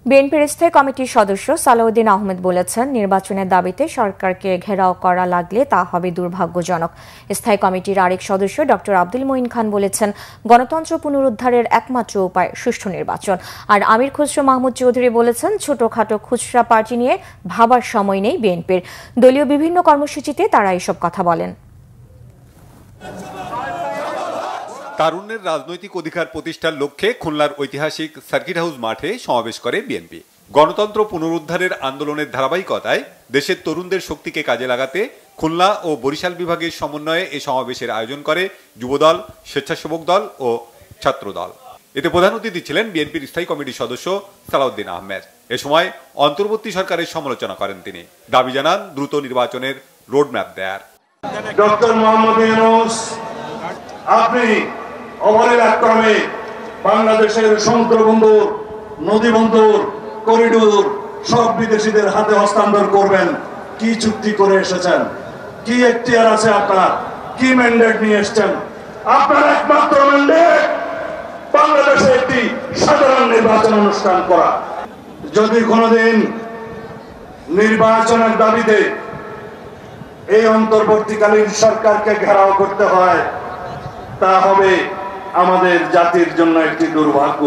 বিএনপির স্থায়ী কমিটির সদস্য সালাউদ্দিন আহমেদ বলেছেন, নির্বাচনের দাবিতে সরকারকে ঘেরাও করা লাগলে তা হবে দুর্ভাগ্যজনক। স্থায়ী কমিটির আরেক সদস্য ডক্টর আব্দুল মঈন খান বলেছেন, গণতন্ত্র পুনরুদ্ধারের একমাত্র উপায় সুষ্ঠু নির্বাচন। আর আমির খসরু মাহমুদ চৌধুরী বলেছেন, ছোটখাটো খুচরা পার্টি নিয়ে ভাবার সময় নেই বিএনপির। দলীয় বিভিন্ন কর্মসূচিতে তারা এসব কথা বলেন। তারুণ্যের রাজনৈতিক অধিকার প্রতিষ্ঠার লক্ষ্যে খুলনার ঐতিহাসিক সার্কিট হাউস মাঠে সমাবেশ করে বিএনপি। গণতন্ত্র পুনরুদ্ধারের আন্দোলনের ধারাবাহিকতায় দেশের তরুণদের শক্তিকে কাজে লাগাতে খুলনা ও বরিশাল বিভাগের সমন্বয়ে এ সমাবেশের আয়োজন করে যুবদল, স্বেচ্ছাসেবক দল ও ছাত্রদল। এতে প্রধান অতিথি ছিলেন বিএনপির স্থায়ী কমিটির সদস্য সালাউদ্দিন আহমেদ। এ সময় অন্তর্বর্তী সরকারের সমালোচনা করেন তিনি। দাবি জানান দ্রুত নির্বাচনের রোডম্যাপ দেয়ার। ডক্টর মোহাম্মদ ইউনূস, আপনি অবলীলাক্রমে বাংলাদেশের সমুদ্র বন্দর, নদী বন্দর, করিডোর সব বিদেশিদের হাতে হস্তান্তর করবেন। কি চুক্তি করে এসেছেন? কি এখতিয়ার আছে আপনার? কি ম্যান্ডেট নিয়ে এসেছেন? আপনার একমাত্র ম্যান্ডেট বাংলাদেশে একটি সাধারণ নির্বাচন অনুষ্ঠান করা। যদি কোনোদিন নির্বাচনের দাবিতে এই অন্তর্বর্তীকালীন সরকারকে ঘেরাও করতে হয়, তা হবে আমাদের জাতির জন্য একটি দুর্ভাগ্য।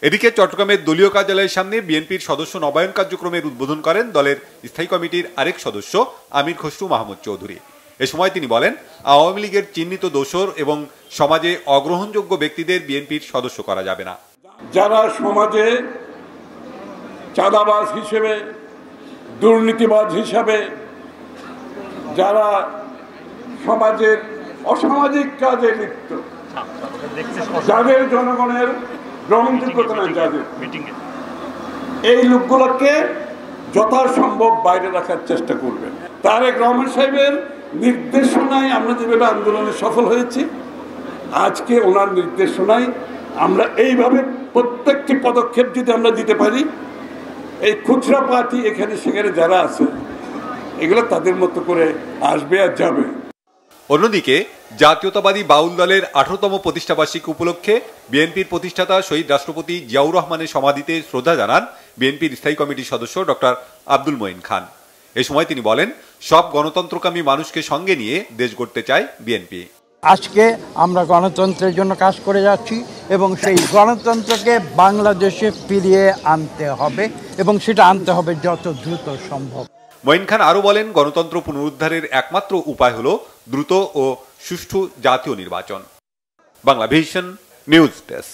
এদিকে চট্টগ্রামের দলীয় কার্যালয়ের সামনে বিএনপির সদস্য নবায়ন কার্যক্রমের উদ্বোধন করেন দলের স্থায়ী কমিটির আরেক সদস্য আমির খসরু মাহমুদ চৌধুরী। এ সময় তিনি বলেন, আওয়ামী লীগের চিহ্নিত দোসর এবং সমাজে অগ্রহণযোগ্য ব্যক্তিদের বিএনপির সদস্য করা যাবে না। যারা সমাজে চাঁদাবাজ হিসেবে, দুর্নীতিবাজ হিসাবে, যারা সমাজের অসামাজিক কাজে লিপ্ত, যাদের জনগণের গ্রহণযোগ্যতা নেই, যাদের এই লোকগুলোকে যথাসম্ভব বাইরে রাখার চেষ্টা করবেন। তারেক রহমান সাহেবের নির্দেশনায় আমরা যেভাবে আন্দোলনে সফল হয়েছি, আজকে ওনার নির্দেশনায় আমরা এইভাবে প্রত্যেকটি পদক্ষেপ যদি আমরা দিতে পারি, এই খুচরা পার্টি এখানে সেখানে যারা আছে এগুলো তাদের মতো করে আসবে আর যাবে। অন্যদিকে জাতীয়তাবাদী বাউল দলের 18তম প্রতিষ্ঠাবার্ষিকী উপলক্ষে বিএনপির প্রতিষ্ঠাতা শহীদ রাষ্ট্রপতি জিয়াউর রহমানের সমাধিতে শ্রদ্ধা জানান বিএনপির স্থায়ী কমিটির সদস্য ডক্টর আব্দুল মঈন খান। এ সময় তিনি বলেন, সব গণতন্ত্রকামী মানুষকে সঙ্গে নিয়ে দেশ গড়তে চায় বিএনপি। আজকে আমরা গণতন্ত্রের জন্য কাজ করে যাচ্ছি এবং সেই গণতন্ত্রকে বাংলাদেশে ফিরিয়ে আনতে হবে এবং সেটা আনতে হবে যত দ্রুত সম্ভব। মঈন খান আরো বলেন, গণতন্ত্র পুনরুদ্ধারের একমাত্র উপায় হলো দ্রুত ও সুষ্ঠু জাতীয় নির্বাচন। Banglavision news desk.